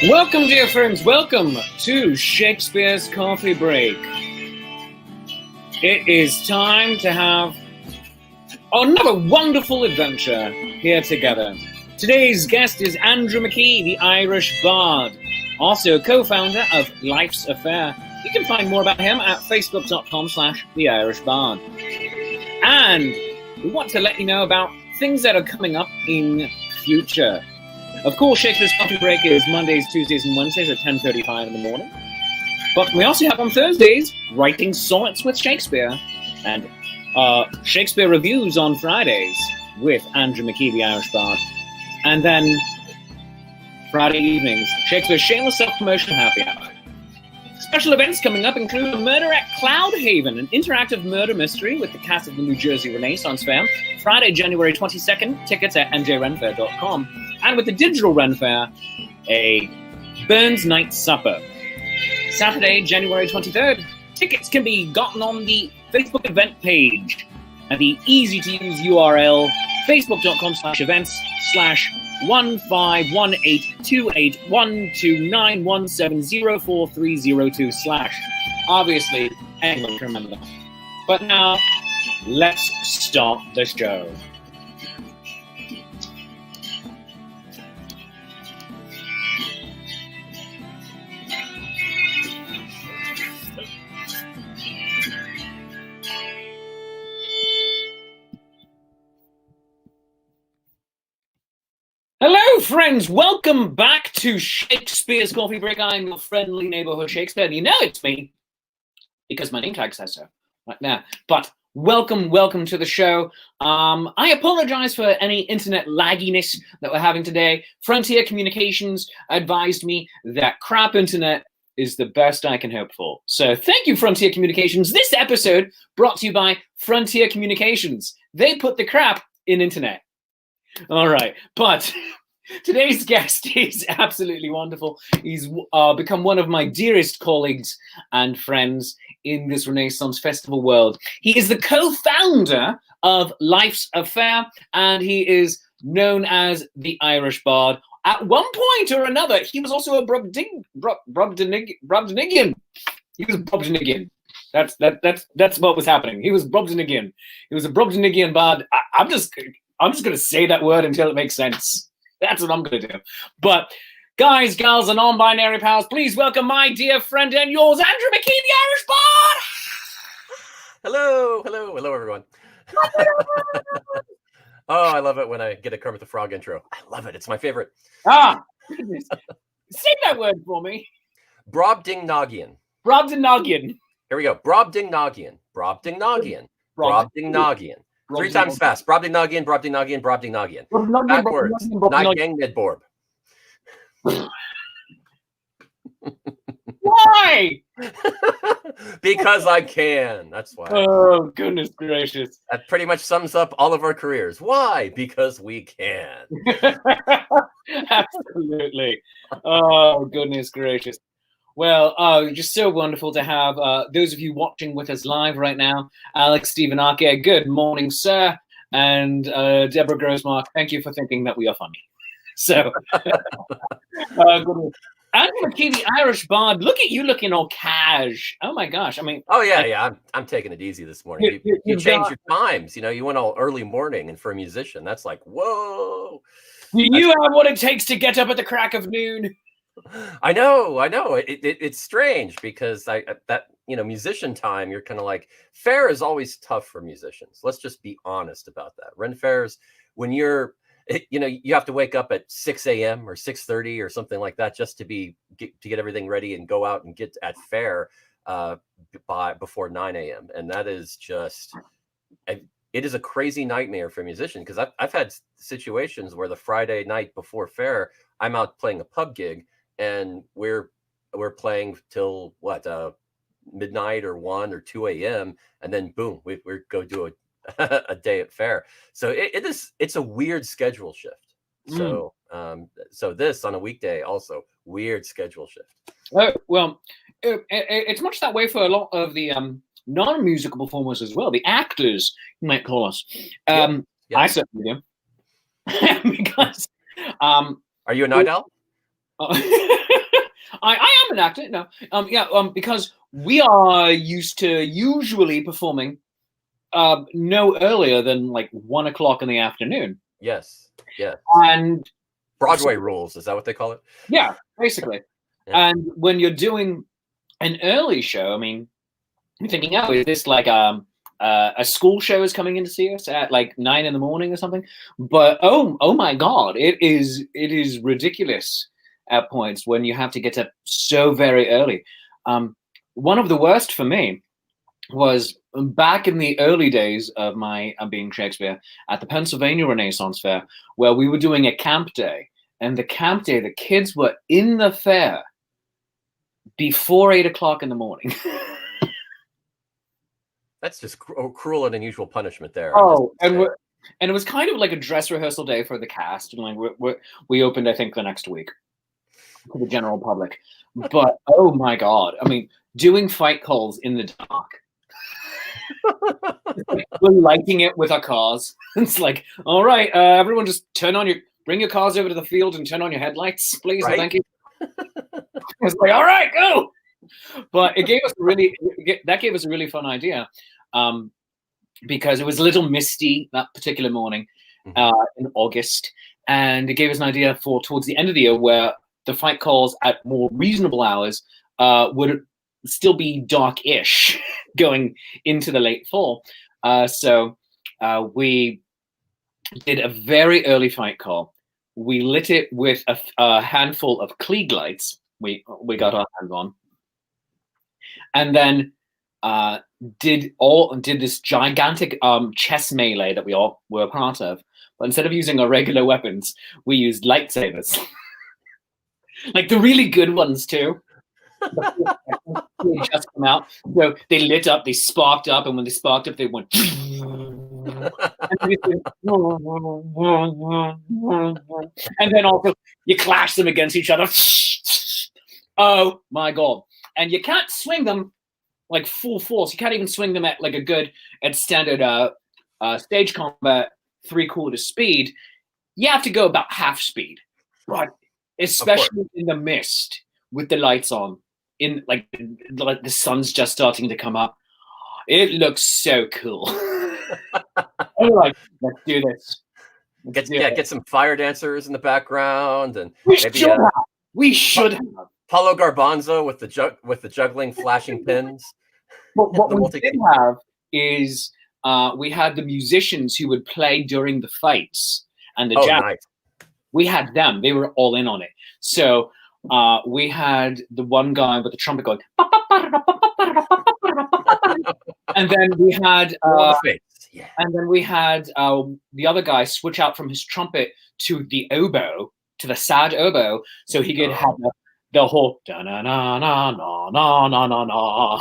Welcome, dear friends. Welcome to Shakespeare's Coffee Break. It is time to have another wonderful adventure here together. Today's guest is Andrew McKee, the Irish bard, also co-founder of Life's Affair. You can find more about him at facebook.com/theirishbard. And we want to let you know about things that are coming up in future. Of course, Shakespeare's Coffee Break is Mondays, Tuesdays, and Wednesdays at 10:35 in the morning. But we also have on Thursdays, Writing Sonnets with Shakespeare, and Shakespeare Reviews on Fridays with Andrew McKee, the Irish bard. And then Friday evenings, Shakespeare's Shameless Self-Promotion Happy Hour. Special events coming up include Murder at Cloudhaven, an interactive murder mystery with the cast of the New Jersey Renaissance Fair, Friday, January 22nd, tickets at njrenfair.com. And with the digital Ren Fair, a Burns Night Supper. Saturday, January 23rd, tickets can be gotten on the Facebook event page at the easy-to-use URL, facebook.com/events/151828129170430/. Obviously, anyone can remember that. But now, let's start the show. Hello, friends. Welcome back to Shakespeare's Coffee Break. I'm your friendly neighborhood Shakespeare. And you know it's me because my name tag says so right now. But welcome to the show. I apologize for any internet lagginess that we're having today. Frontier Communications advised me that crap internet is the best I can hope for. So thank you, Frontier Communications. This episode brought to you by Frontier Communications. They put the crap in internet. All right, but today's guest is absolutely wonderful. He's become one of my dearest colleagues and friends in this Renaissance Festival world. He is the co-founder of Life's Affair, and he is known as the Irish bard. At one point or another, he was also a Brobdingnagian. He was Brobdingnagian. That's what was happening. He was Brobdingnagian. He was a Brobdingnagian bard. I'm just going to say that word until it makes sense. That's what I'm going to do. But guys, gals, and non-binary pals, please welcome my dear friend and yours, Andrew McKee, the Irish bard. Hello, everyone. Oh, I love it when I get a Kermit the Frog intro. I love it. It's my favorite. Say that word for me. Brobdingnagian. Brobdingnagian. Here we go. Brobdingnagian. Brobdingnagian. Brobdingnagian. 3 times fast. Brobdingnagian, Brobdingnagian, Brobdingnagian. Backwards. Niggang Midborb. Why? Because I can. That's why. Oh, goodness gracious. That pretty much sums up all of our careers. Why? Because we can. Absolutely. Oh, goodness gracious. Well, just so wonderful to have those of you watching with us live right now. Alex Stephen Arke, good morning, sir. And Deborah Grossmark, thank you for thinking that we are funny. So, Andrew McKee, the Irish bard, look at you looking all cash. Oh my gosh. I mean. Oh, yeah. I'm taking it easy this morning. You changed your times. You know, you went all early morning, and for a musician, that's like, whoa. Do you have what it takes to get up at the crack of noon? I know. It's strange because musician time, you're kind of like, Faire is always tough for musicians. Let's just be honest about that. Ren Fairs, when you have to wake up at 6 a.m. or 6:30 or something like that just to get everything ready and go out and get at Faire before 9 a.m. And that is just, it is a crazy nightmare for a musician because I've had situations where the Friday night before Faire, I'm out playing a pub gig. And we're playing till midnight or 1 or 2 a.m. and then boom, we go do a day at Faire. So it's a weird schedule shift. So this on a weekday also weird schedule shift. Well, it's much that way for a lot of the non-musical performers as well. The actors, you might call us. Yep. I certainly do. Because are you a night owl? I am an actor. No, because we are used to usually performing no earlier than like 1 o'clock in the afternoon. Yes. Yeah. And Broadway rules, is that what they call it? Yeah, basically. Yeah. And when you're doing an early show, I mean, I'm thinking, oh, is this like a school show is coming in to see us at like 9 in the morning or something? But oh my God, it is ridiculous at points when you have to get up so very early. One of the worst for me was back in the early days of my being Shakespeare at the Pennsylvania Renaissance Fair, where we were doing a camp day. And the camp day, the kids were in the fair before 8 o'clock in the morning. That's just cruel and unusual punishment there. And it was kind of like a dress rehearsal day for the cast. And like we opened, I think, the next week to the general public. But oh my God, I mean, doing fight calls in the dark. We're lighting it with our cars. It's like, all right, everyone, just bring your cars over to the field and turn on your headlights, please. Right? Thank you. It's like, all right, go. But it gave us a really fun idea, because it was a little misty that particular morning in August, and it gave us an idea for towards the end of the year where the fight calls at more reasonable hours would still be dark-ish going into the late fall. So we did a very early fight call. We lit it with a handful of Klieg lights we got our hands on, and then did this gigantic chess melee that we all were a part of. But instead of using our regular weapons, we used lightsabers, like the really good ones too. They just come out, so they lit up, they sparked up, and when they sparked up, they went. And then also you clash them against each other. Oh my God! And you can't swing them like full force. You can't even swing them at like at standard stage combat 3/4 speed. You have to go about half speed, but especially in the mist with the lights on, in like the sun's just starting to come up. It looks so cool. I'm like, let's do this. Get some fire dancers in the background, and we should have Paulo Garbanzo with the juggling flashing pins. What we did have is we had the musicians who would play during the fights and the jazz. Nice. We had them; they were all in on it. So we had the one guy with the trumpet going, and then we had the other guy switch out from his trumpet to the oboe, to the sad oboe, so he could have the whole da na na na na na na na na.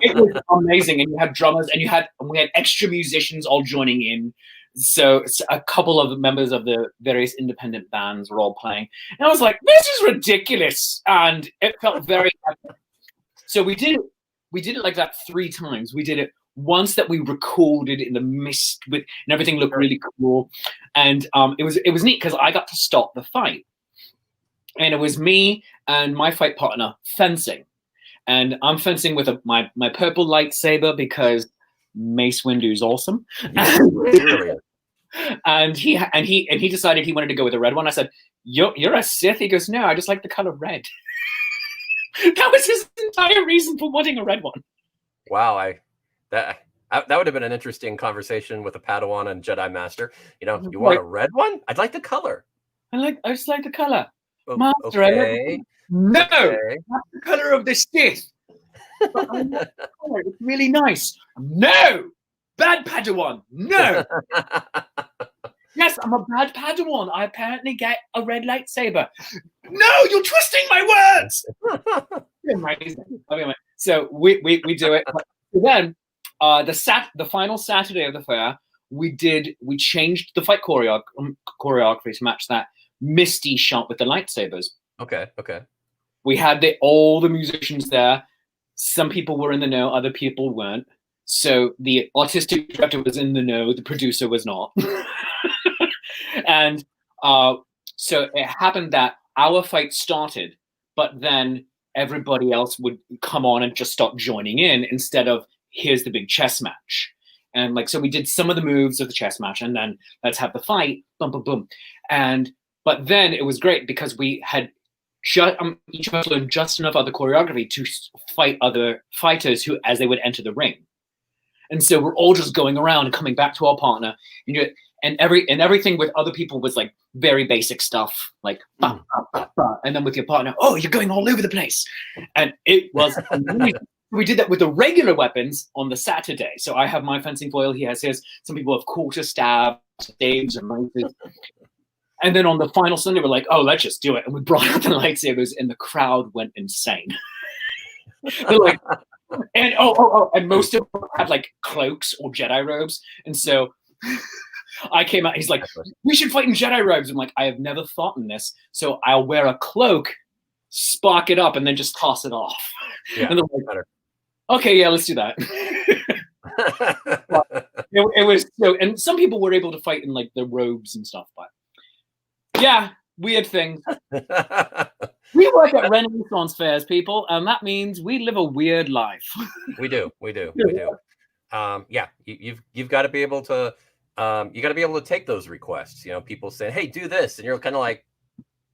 It was amazing, and you had drummers, and we had extra musicians all joining in. So a couple of members of the various independent bands were all playing, and I was like, "This is ridiculous," and it felt very. So we did it like that 3 times. We did it once that we recorded in the mist and everything looked really cool, and it was neat because I got to stop the fight, and it was me and my fight partner fencing, and I'm fencing with my purple lightsaber because Mace Windu's awesome. And he decided he wanted to go with the red one. I said, "You're a Sith." He goes, "No, I just like the color red." That was his entire reason for wanting a red one. Wow, that would have been an interesting conversation with a Padawan and Jedi Master. You want a red one? I'd like the color. I just like the color. Master, okay. No, that's the color of the Sith. It's really nice. No, bad Padawan. No. Yes, I'm a bad Padawan. I apparently get a red lightsaber. No, you're twisting my words. So we do it. But then the final Saturday of the fair, we changed the fight choreography to match that misty shot with the lightsabers. Okay. We had all the musicians there. Some people were in the know, other people weren't. So the artistic director was in the know, the producer was not. And so it happened that our fight started, but then everybody else would come on and just start joining in instead of here's the big chess match. And like, so we did some of the moves of the chess match and then let's have the fight, boom, boom, boom. But then it was great because we had each of us learned just enough other choreography to fight other fighters who, as they would enter the ring. And so we're all just going around and coming back to our partner, and everything with other people was like very basic stuff, like bah, bah, bah, bah. And then with your partner, oh, you're going all over the place, and it was amazing. We did that with the regular weapons on the Saturday. So I have my fencing foil, he has his. Some people have quarter staves, staves, and knives. And then on the final Sunday, we're like, oh, let's just do it. And we brought out the lightsabers, and the crowd went insane. They're like, and and most of them had like cloaks or Jedi robes. And so I came out, he's like, we should fight in Jedi robes. I'm like, I have never fought in this. So I'll wear a cloak, spark it up, and then just toss it off. Yeah, and they're like, better. Okay, yeah, let's do that. It was so, and some people were able to fight in like the robes and stuff, but yeah, weird things. We work at Renaissance fairs, people, and that means we live a weird life. We do. Yeah, you've got to be able to you got to be able to take those requests. You know, people saying, "Hey, do this," and you're kind of like,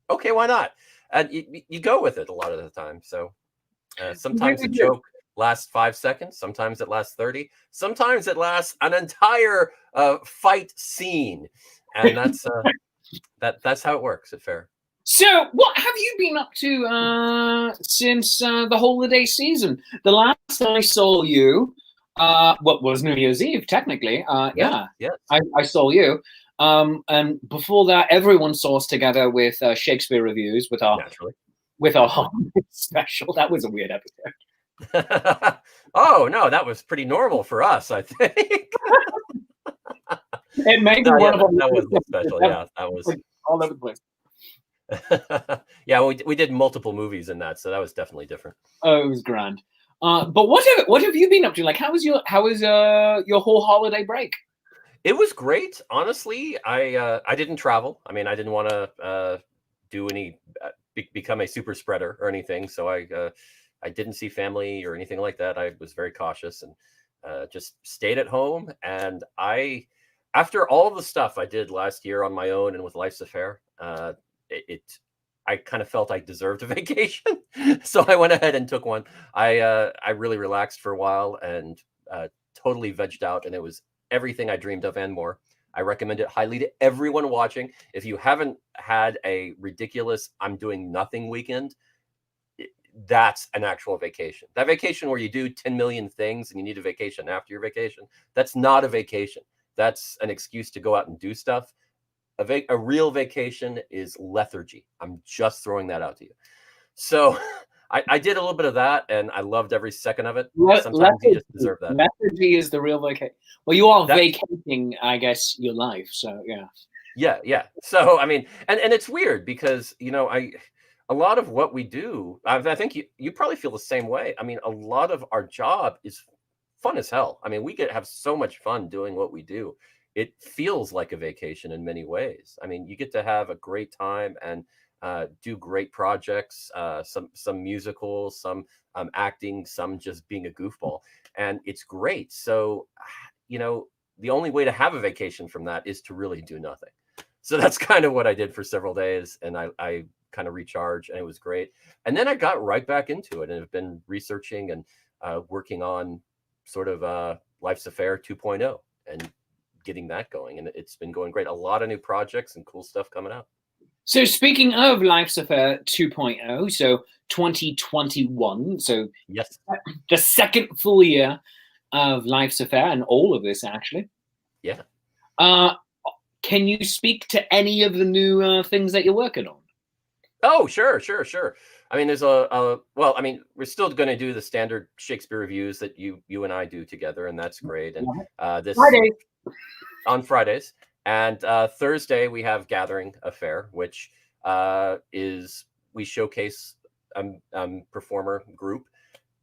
"Okay, why not?" And you go with it a lot of the time. So sometimes a joke lasts 5 seconds, sometimes it lasts 30, sometimes it lasts an entire fight scene, and that's how it works at Faire. So, what have you been up to since the holiday season? The last time I saw you, what was New Year's Eve, technically. Yeah. I saw you. And before that, everyone saw us together with Shakespeare reviews with our holiday special. That was a weird episode. Oh no, that was pretty normal for us, I think. It may be one of them. That was special. Yeah, that was all over the place. Yeah, we did multiple movies in that, so that was definitely different. Oh, it was grand. But what have you been up to? Like, how was your whole holiday break? It was great, honestly. I didn't travel. I mean, I didn't want to do any become a super spreader or anything, so I didn't see family or anything like that. I was very cautious and just stayed at home. And after all the stuff I did last year on my own and with Life's a Faire, I kind of felt I deserved a vacation. So I went ahead and took one. I really relaxed for a while and totally vegged out, and it was everything I dreamed of and more. I recommend it highly to everyone watching. If you haven't had a ridiculous I'm doing nothing weekend, that's an actual vacation. That vacation where you do 10 million things and you need a vacation after your vacation, that's not a vacation. That's an excuse to go out and do stuff. A real vacation is lethargy. I'm just throwing that out to you. So I did a little bit of that, and I loved every second of it. Sometimes you just deserve that. Lethargy is the real vacation. Well, you are vacating, I guess, your life. So yeah. Yeah. So I mean, and it's weird because a lot of what we do, I think you probably feel the same way. I mean, a lot of our job is fun as hell. I mean, we have so much fun doing what we do. It feels like a vacation in many ways. I mean, you get to have a great time and do great projects, some musicals, some acting, some just being a goofball, and it's great. So, the only way to have a vacation from that is to really do nothing. So that's kind of what I did for several days, and I kind of recharged, and it was great. And then I got right back into it and have been researching and working on sort of Life's a Faire 2.0 and getting that going, and it's been going great. A lot of new projects and cool stuff coming out. So speaking of Life's a Faire 2.0, so 2021, so yes, the second full year of Life's a Faire and all of this actually. Yeah. Can you speak to any of the new things that you're working on? Oh, sure. I mean, there's well, I mean, we're still going to do the standard Shakespeare reviews that you and I do together, and that's great. And this on Fridays, and Thursday we have Gathering a Faire, which is we showcase performer group,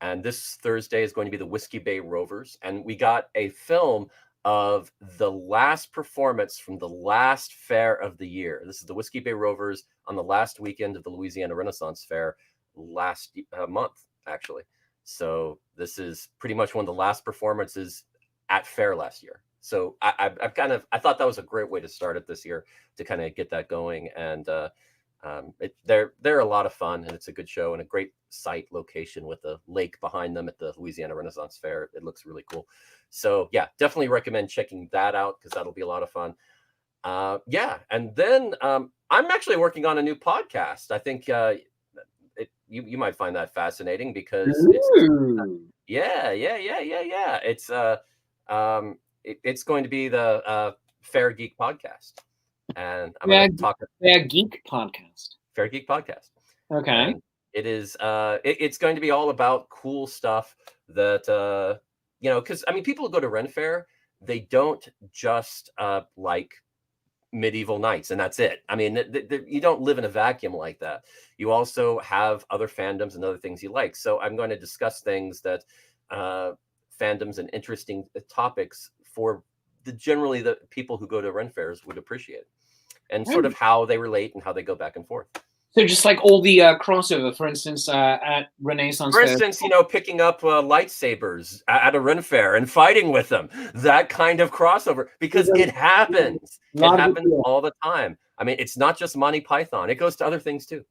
and this Thursday is going to be the Whiskey Bay Rovers, and we got a film of the last performance from the last fair of the year. This is the Whiskey Bay Rovers on the last weekend of the Louisiana Renaissance Fair. last month, actually. So this is pretty much one of the last performances at Faire last year. So I thought that was a great way to start it this year, to kind of get that going. And they're a lot of fun, and it's a good show and a great site location with the lake behind them at the Louisiana Renaissance Fair. It looks really cool. So yeah, definitely recommend checking that out, because that'll be a lot of fun. Yeah, and then I'm actually working on a new podcast. I think you might find that fascinating, because it's going to be the Faire Geek podcast, and I'm going to talk Faire Geek podcast. Faire Geek podcast. Okay. And it is it's going to be all about cool stuff that because I mean, people who go to Ren Fair, they don't just like medieval knights and that's it. I mean, you don't live in a vacuum like that. You also have other fandoms and other things you like. So I'm going to discuss things that fandoms and interesting topics for generally the people who go to Ren Fairs would appreciate, and sort of how they relate and how they go back and forth. So just like all the crossover, for instance, at Renaissance For Fair. instance, picking up lightsabers at a Ren Fair and fighting with them, that kind of crossover, because it happens. It happens all the time. I mean, it's not just Monty Python. It goes to other things too.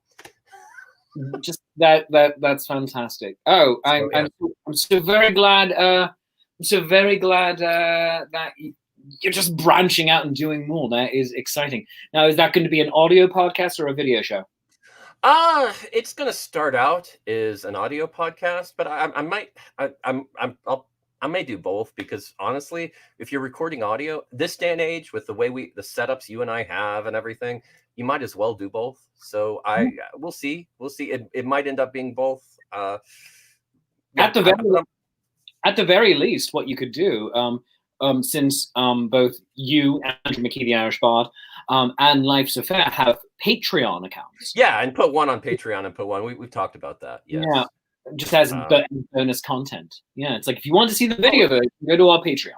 Just that's fantastic. Oh, I'm so very glad. I'm so very glad that you're just branching out and doing more. That is exciting. Now, is that going to be an audio podcast or a video show? It's going to start out as an audio podcast, but I may do both, because honestly, if you're recording audio this day and age, with the way the setups you and I have and everything, you might as well do both. So we'll see. It might end up being both. At the very least, what you could do, since both you, Andrew McKee, the Irish Bard, and Life's a Faire have Patreon accounts. Yeah, and put one on Patreon and put one. We've talked about that. Yes. Yeah, just as bonus content. Yeah, it's like if you want to see the video, go to our Patreon.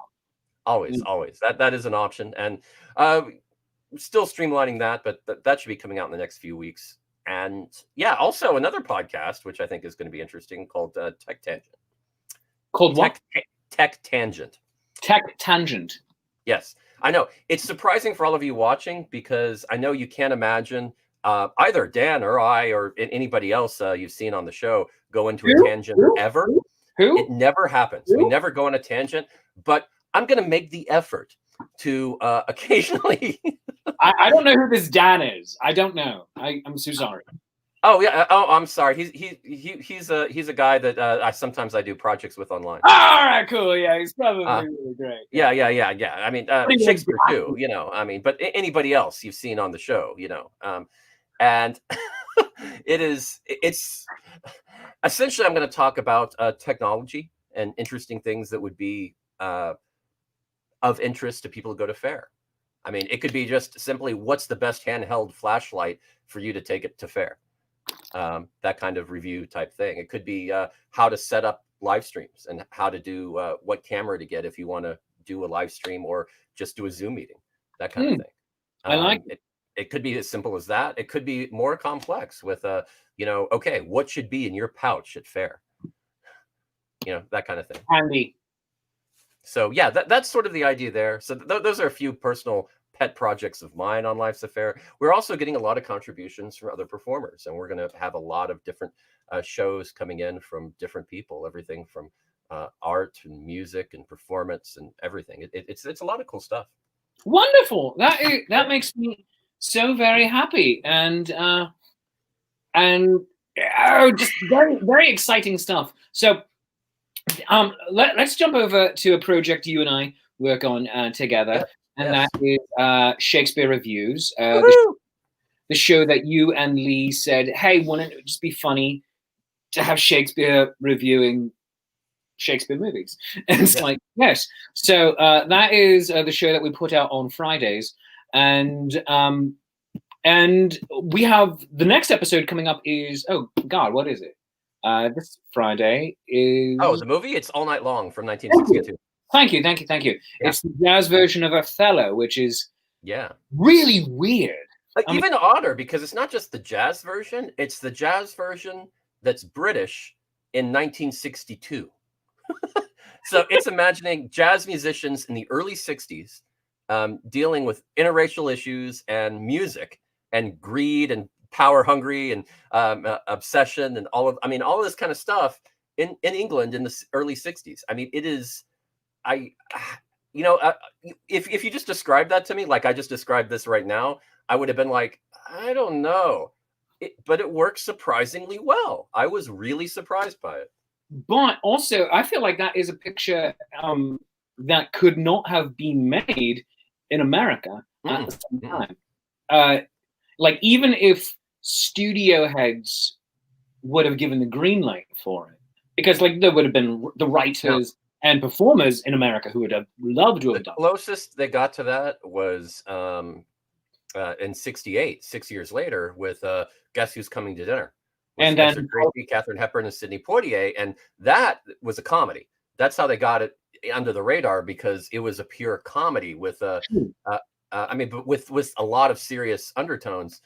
Always. That is an option, and still streamlining that, but that should be coming out in the next few weeks. And yeah, also another podcast which I think is going to be interesting, called Tech Tangent. Called what? Tech Tangent. Tech Tangent. Yes, I know. It's surprising for all of you watching, because I know you can't imagine either Dan or I or anybody else you've seen on the show go into a tangent ever. Who? It never happens. We never go on a tangent, but I'm going to make the effort to occasionally. I don't know who this Dan is. I don't know. I'm so sorry. Oh yeah. Oh, I'm sorry. He's a guy that I sometimes do projects with online. All right, cool. Yeah, he's probably really great. Yeah. I mean, Shakespeare too. I mean, but anybody else you've seen on the show, and it's essentially, I'm going to talk about technology and interesting things that would be of interest to people who go to Faire. I mean, it could be just simply, what's the best handheld flashlight for you to take it to Faire? That kind of review type thing. It could be how to set up live streams and how to do what camera to get if you want to do a live stream or just do a Zoom meeting, that kind of thing. I like it. It could be as simple as that. It could be more complex with okay, what should be in your pouch at Faire? That kind of thing. Handy. So yeah, that's sort of the idea there. So those are a few personal pet projects of mine on Life's a Faire. We're also getting a lot of contributions from other performers, and we're going to have a lot of different shows coming in from different people, everything from art and music and performance and everything. It's a lot of cool stuff. Wonderful. That makes me so very happy, and just very, very exciting stuff. So let's jump over to a project you and I work on together. And that is Shakespeare Reviews, the show that you and Lee said, hey, wouldn't it just be funny to have Shakespeare reviewing Shakespeare movies? And it's like, yes. So that is the show that we put out on Fridays. And we have the next episode coming up is, oh, God, what is it? This Friday is... Oh, the movie? It's All Night Long from 1962. Thank you. Yeah. It's the jazz version of Othello, which is really weird. Even odder, because it's not just the jazz version, it's the jazz version that's British in 1962. So it's imagining jazz musicians in the early 60s dealing with interracial issues and music and greed and power hungry and obsession and all of this kind of stuff in England in the early 60s. I mean, it is, if you just described that to me, like I just described this right now, I would have been like, I don't know. But it works surprisingly well. I was really surprised by it. But also, I feel like that is a picture that could not have been made in America at the same time. Like, even if studio heads would have given the green light for it, because like there would have been the writers and performers in America who would have loved to have done. The closest they got to that was in '68, 6 years later, with Guess Who's Coming to Dinner? With And Spencer then Tracy, Katharine Hepburn, and Sidney Poitier, and that was a comedy. That's how they got it under the radar, because it was a pure comedy with but with a lot of serious undertones.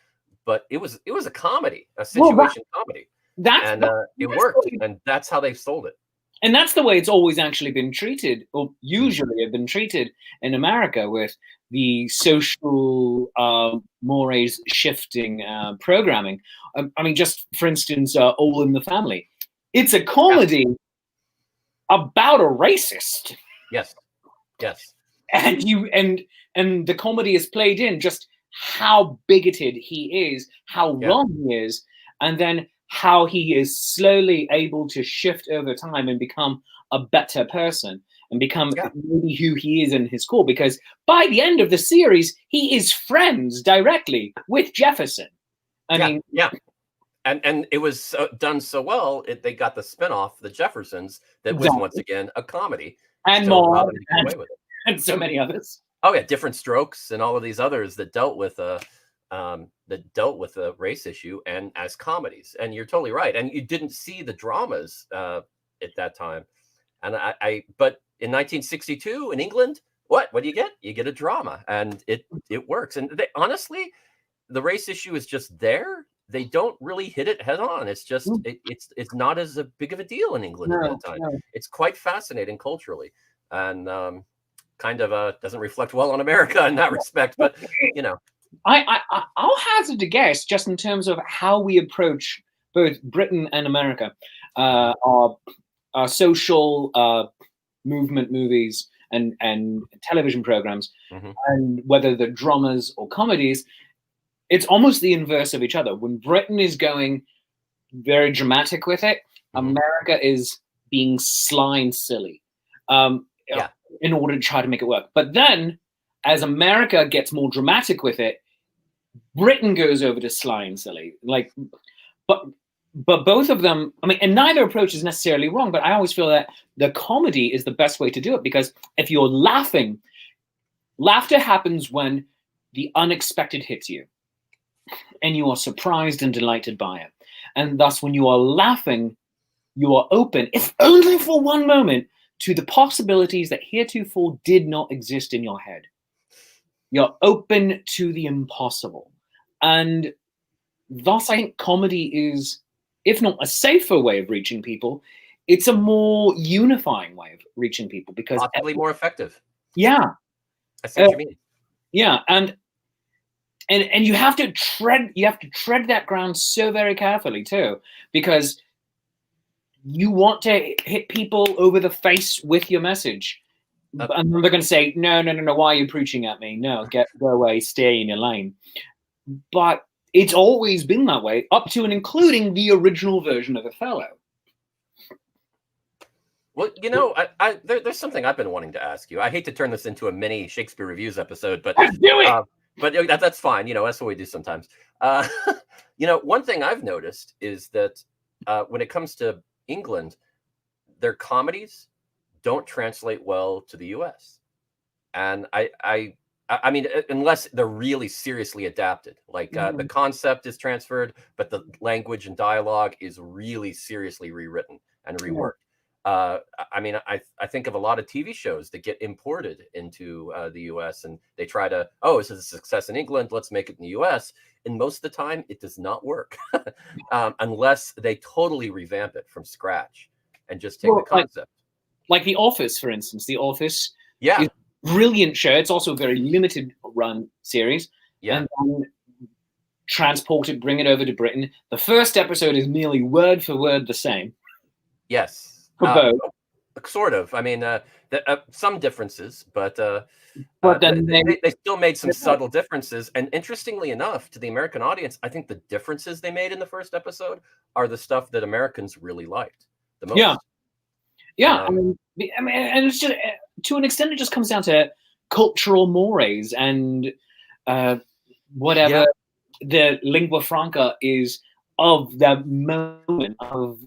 But it was a comedy, a situation comedy, and it worked, and that's how they sold it. And that's the way it's always actually been treated, or usually have been treated in America, with the social mores shifting programming. I mean, just for instance, All in the Family. It's a comedy about a racist. Yes. And the comedy is played in just how bigoted he is, how wrong he is, and then how he is slowly able to shift over time and become a better person and become maybe who he is in his core. Because by the end of the series, he is friends directly with Jefferson. I mean, and it was done so well, they got the spinoff, The Jeffersons, that was once again a comedy, and so more, Robin came away with it. And so many others. Oh yeah, Different Strokes and all of these others that dealt with a race issue and as comedies. And you're totally right. And you didn't see the dramas at that time. And but in 1962 in England, what do you get? You get a drama, and it works. And honestly, the race issue is just there. They don't really hit it head on. It's just it's not as big of a deal in England at that time. It's quite fascinating culturally, and kind of doesn't reflect well on America in that respect. But you know, I'll hazard a guess, just in terms of how we approach both Britain and America, our social movement movies and television programs, and whether they're dramas or comedies. It's almost the inverse of each other. When Britain is going very dramatic with it, America is being sly and silly in order to try to make it work. But then, as America gets more dramatic with it, Britain goes over to sly and silly. But both of them, I mean, and neither approach is necessarily wrong, but I always feel that the comedy is the best way to do it, because if you're laughing, laughter happens when the unexpected hits you, and you are surprised and delighted by it. And thus, when you are laughing, you are open, if only for one moment, to the possibilities that heretofore did not exist in your head. You're open to the impossible. And thus, I think comedy is, if not a safer way of reaching people, it's a more unifying way of reaching people, because possibly more effective. Yeah. I see what you mean. Yeah. And you have to tread that ground so very carefully too, because you want to hit people over the face with your message. And they're going to say, no, why are you preaching at me? No, go away, stay in your lane. But it's always been that way, up to and including the original version of Othello. Well, you know, there's something I've been wanting to ask you. I hate to turn this into a mini Shakespeare Reviews episode, but let's do it. But that's fine. You know, that's what we do sometimes. You know, one thing I've noticed is that when it comes to England, their comedies don't translate well to the US. And I mean, unless they're really seriously adapted, like the concept is transferred, but the language and dialogue is really seriously rewritten and reworked. I mean, I think of a lot of TV shows that get imported into the US, and they try to, oh, this is a success in England, let's make it in the US. And most of the time, it does not work unless they totally revamp it from scratch and just take the concept. Like The Office, for instance. The Office Yeah. is a brilliant show. It's also a very limited run series. Yeah. And then transport it, bring it over to Britain. The first episode is nearly word for word the same. Yes. For both. Sort of. I mean, some differences, but then they still made some subtle differences. And interestingly enough, to the American audience, I think the differences they made in the first episode are the stuff that Americans really liked the most. Yeah. Yeah. I mean, and it's just, to an extent, it just comes down to cultural mores and whatever the lingua franca is of the moment of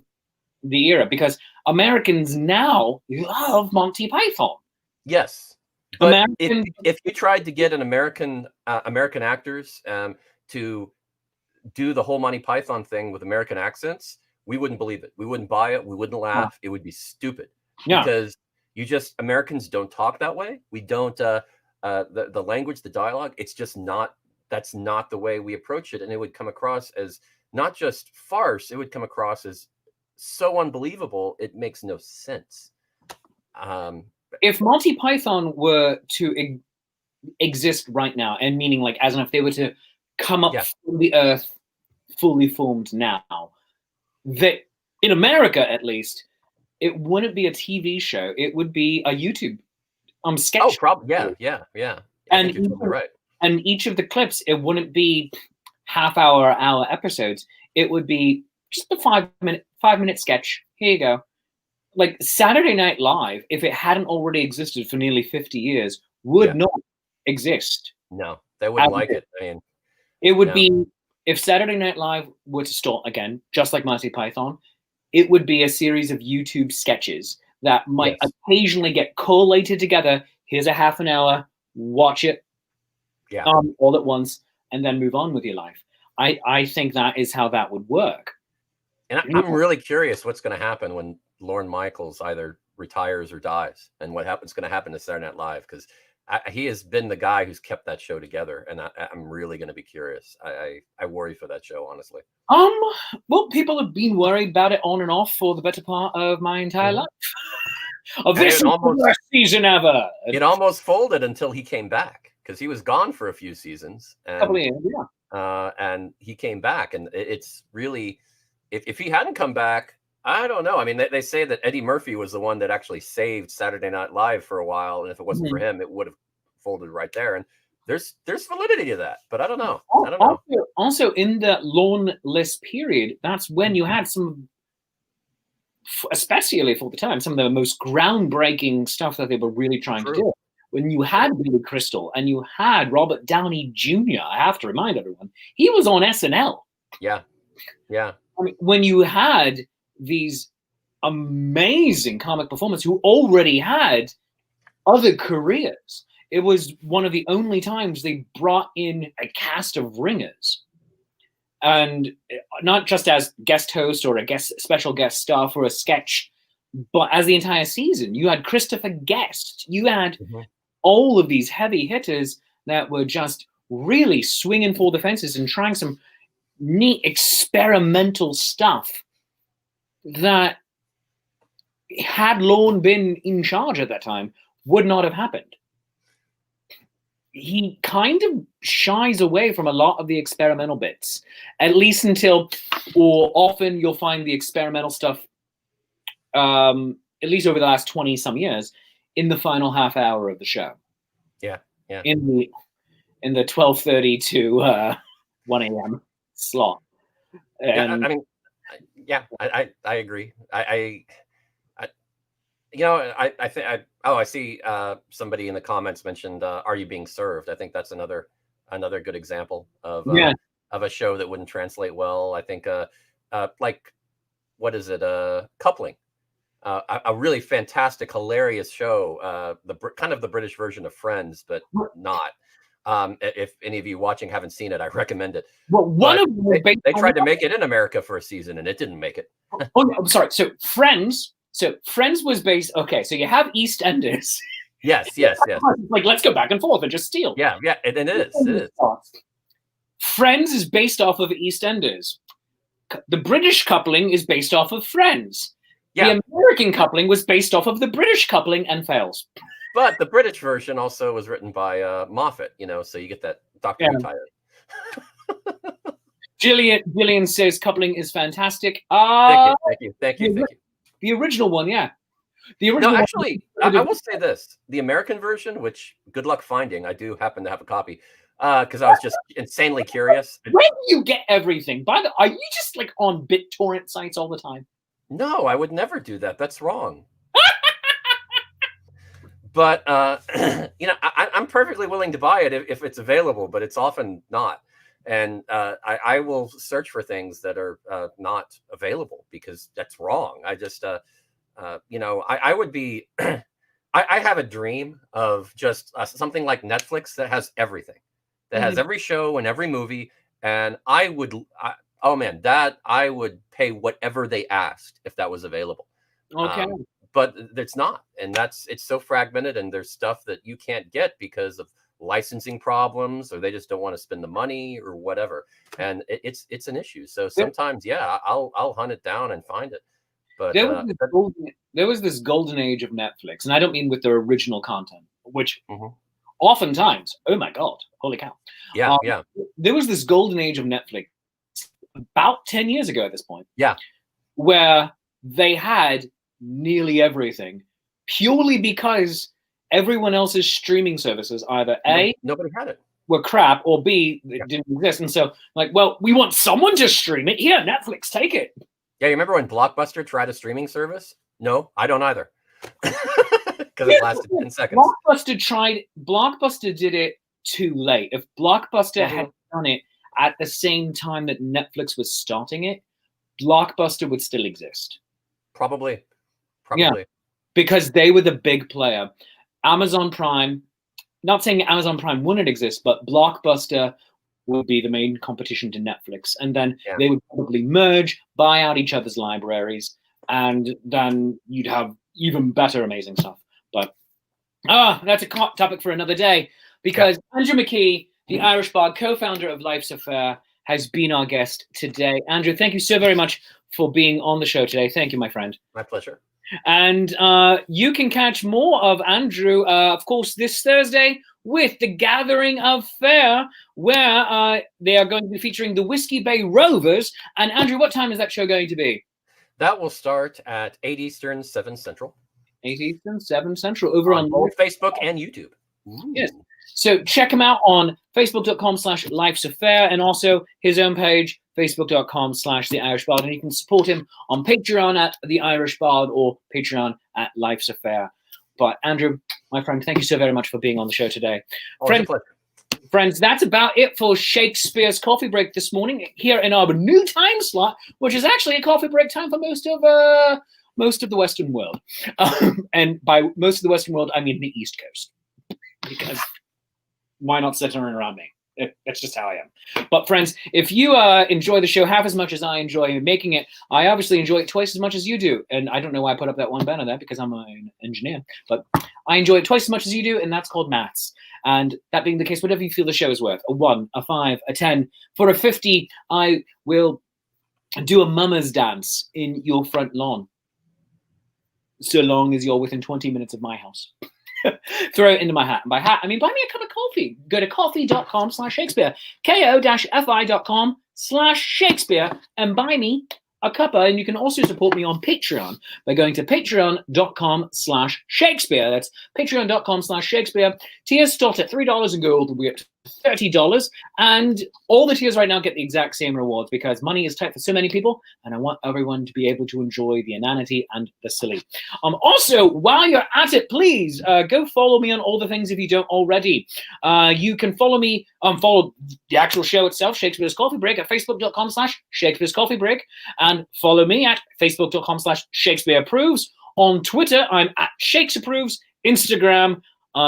the era, because Americans now love Monty Python. Yes, but if you tried to get an American actors to do the whole Monty Python thing with American accents, we wouldn't believe it. We wouldn't buy it. We wouldn't laugh. It would be stupid because Americans don't talk that way. We don't the language, the dialogue. It's just not. That's not the way we approach it, and it would come across as not just farce. It would come across as so unbelievable, it makes no sense. If Monty Python were to exist right now, and meaning like as in if they were to come up from the earth fully formed now, that in America at least, it wouldn't be a TV show. It would be a YouTube sketch. Oh, probably. Yeah. And you're totally right. And each of the clips, it wouldn't be hour episodes. It would be just a 5-minute sketch. Here you go. Like Saturday Night Live, if it hadn't already existed for nearly 50 years, would not exist. No, they wouldn't like it. I mean, it would be, if Saturday Night Live were to start again, just like Monty Python, it would be a series of YouTube sketches that might occasionally get collated together. Here's a half an hour, watch it all at once, and then move on with your life. I think that is how that would work. And I'm really curious what's going to happen when Lorne Michaels either retires or dies, and what's going to happen to Saturday Night Live, because he has been the guy who's kept that show together, and I'm really going to be curious. I worry for that show, honestly. Well, people have been worried about it on and off for the better part of my entire life. This is the best season ever. It almost folded until he came back, because he was gone for a few seasons, and and he came back, and it's really. If he hadn't come back, I don't know. I mean, they say that Eddie Murphy was the one that actually saved Saturday Night Live for a while, and if it wasn't for him, it would have folded right there. And there's validity to that, but I don't know. Also, in the Lorne-less period, that's when you had some, especially for the time, some of the most groundbreaking stuff that they were really trying to do. When you had Billy Crystal and you had Robert Downey Jr., I have to remind everyone, he was on SNL. Yeah. I mean, when you had these amazing comic performers who already had other careers, it was one of the only times they brought in a cast of ringers, and not just as guest host or a special guest star for a sketch, but as the entire season. You had Christopher Guest. You had all of these heavy hitters that were just really swinging for the fences and trying some neat experimental stuff that, had Lorne been in charge at that time, would not have happened. He kind of shies away from a lot of the experimental bits, at least until, or often you'll find the experimental stuff, at least over the last 20 some years, in the final half hour of the show. Yeah. In the 12:30 to 1 a.m. slot. And, I agree. I think I see somebody in the comments mentioned Are You Being Served? I think that's another good example of a show that wouldn't translate well. I think like, what is it, Coupling, a really fantastic, hilarious show, kind of the British version of Friends, but not. If any of you watching haven't seen it, I recommend it. Well, they tried to make it in America for a season, and it didn't make it. I'm sorry. So Friends So Friends was based. Okay, so you have EastEnders. Yes. Like, let's go back and forth and just steal. Yeah, and it is. Friends is based off of EastEnders. The British coupling is based off of Friends. Yeah. The American coupling was based off of the British coupling and fails. But the British version also was written by Moffat, so you get that Doctor Who tie-in. Gillian says coupling is fantastic. Thank you. The original one, yeah. The original. No, actually, I will say this: the American version, which good luck finding. I do happen to have a copy because I was just insanely curious. Where do you get everything? Are you just like on BitTorrent sites all the time? No, I would never do that. That's wrong. But I'm perfectly willing to buy it if it's available, but it's often not. And I will search for things that are not available because that's wrong. I just, I would be, I have a dream of just something like Netflix that has everything, that has every show and every movie. And I would pay whatever they asked if that was available. Okay. But it's not. And it's so fragmented, and there's stuff that you can't get because of licensing problems, or they just don't want to spend the money or whatever. And it's an issue. So sometimes, I'll hunt it down and find it. But there was this golden age of Netflix, and I don't mean with their original content, which oftentimes, oh my God, holy cow. Yeah. There was this golden age of Netflix about 10 years ago at this point. Yeah. Where they had nearly everything purely because everyone else's streaming services either nobody had it, were crap, or B, it didn't exist. And so, like, well, we want someone to stream it. Here, Netflix, take it. Yeah, you remember when Blockbuster tried a streaming service? No, I don't either. Because it lasted 10 seconds. Blockbuster did it too late. If Blockbuster had done it at the same time that Netflix was starting it, Blockbuster would still exist. Probably. Yeah, because they were the big player. Amazon Prime, not saying Amazon Prime wouldn't exist, but Blockbuster would be the main competition to Netflix. And then they would probably merge, buy out each other's libraries, and then you'd have even better amazing stuff. But that's a topic for another day, because Andrew McKee, the Irish Bard, co-founder of Life's a Faire, has been our guest today. Andrew, thank you so very much for being on the show today. Thank you, my friend. My pleasure. And you can catch more of Andrew, of course, this Thursday with the Gathering of Faire, where they are going to be featuring the Whiskey Bay Rovers. And Andrew, what time is that show going to be? That will start at 8 Eastern, 7 Central. 8 Eastern, 7 Central, over on both Facebook and YouTube. Ooh. Yes. So check him out on facebook.com/lifesaffair, and also his own page, facebook.com/The Irish Bard. And you can support him on Patreon at The Irish Bard or Patreon at Life's a Faire. But Andrew, my friend, thank you so very much for being on the show today. Friends, that's about it for Shakespeare's Coffee Break this morning here in our new time slot, which is actually a coffee break time for most of the Western world. And by most of the Western world, I mean the East Coast. Because why not sit around me? That's just how I am. But friends, if you enjoy the show half as much as I enjoy making it, I obviously enjoy it twice as much as you do. And I don't know why I put up that one banner there, because I'm an engineer. But I enjoy it twice as much as you do, and that's called maths. And that being the case, whatever you feel the show is worth, a 1, a 5, a 10. For a 50, I will do a mama's dance in your front lawn, so long as you're within 20 minutes of my house. Throw it into my hat. And by hat, I mean buy me a cup of coffee. Go to coffee.com/Shakespeare, ko-fi.com/Shakespeare, and buy me a cuppa. And you can also support me on Patreon by going to patreon.com/Shakespeare. That's patreon.com/Shakespeare. Tiers start at $3 and go all the way up to $30. And all the tiers right now get the exact same rewards, because money is tight for so many people, and I want everyone to be able to enjoy the inanity and the silly. Also, while you're at it, please go follow me on all the things if you don't already. You can follow me, follow the actual show itself, Shakespeare's Coffee Break, at facebook.com/Shakespeare's Coffee Break, and follow me at facebook.com/Shakespeare Approves. On Twitter, I'm at Shakes Approves. Instagram,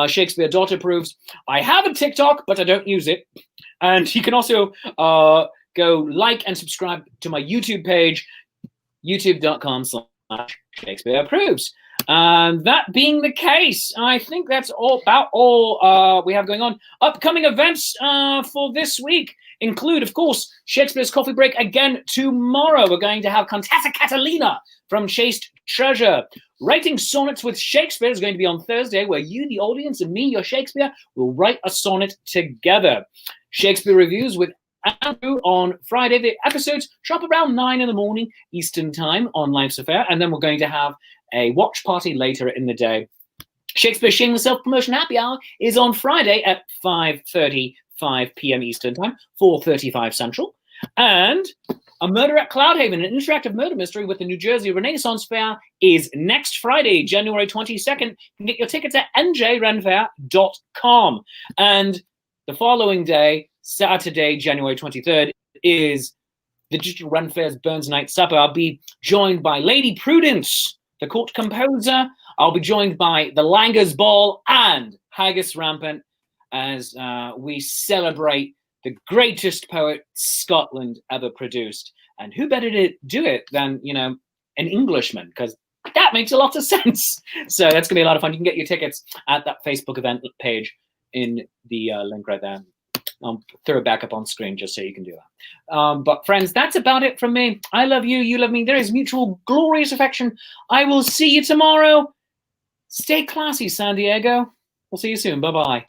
Shakespeare.approves. I have a TikTok, but I don't use it. And you can also go like and subscribe to my YouTube page, youtube.com/ Shakespeare approves. That being the case, I think that's about all we have going on. Upcoming events for this week include, of course, Shakespeare's Coffee Break again tomorrow. We're going to have Contessa Catalina from Chaste Treasure. Writing Sonnets with Shakespeare is going to be on Thursday, where you, the audience, and me, your Shakespeare, will write a sonnet together. Shakespeare Reviews with Andrew on Friday. The episodes drop around 9 in the morning Eastern Time on Life's Affair, and then we're going to have a watch party later in the day. Shakespeare Shameless Self-Promotion Happy Hour is on Friday at 5:35 p.m. Eastern Time, 4:35 Central. And A Murder at Cloudhaven, an interactive murder mystery with the New Jersey Renaissance Fair, is next Friday, January 22nd. You can get your tickets at njrenfair.com. And the following day, Saturday, January 23rd, is the Digital Ren Fair's Burns Night Supper. I'll be joined by Lady Prudence, the court composer. I'll be joined by the Langers Ball and Haggis Rampant as we celebrate the greatest poet Scotland ever produced. And who better to do it than, you know, an Englishman? Because that makes a lot of sense. So that's going to be a lot of fun. You can get your tickets at that Facebook event page in the link right there. I'll throw it back up on screen just so you can do that. But friends, that's about it from me. I love you. You love me. There is mutual glorious affection. I will see you tomorrow. Stay classy, San Diego. We'll see you soon. Bye-bye.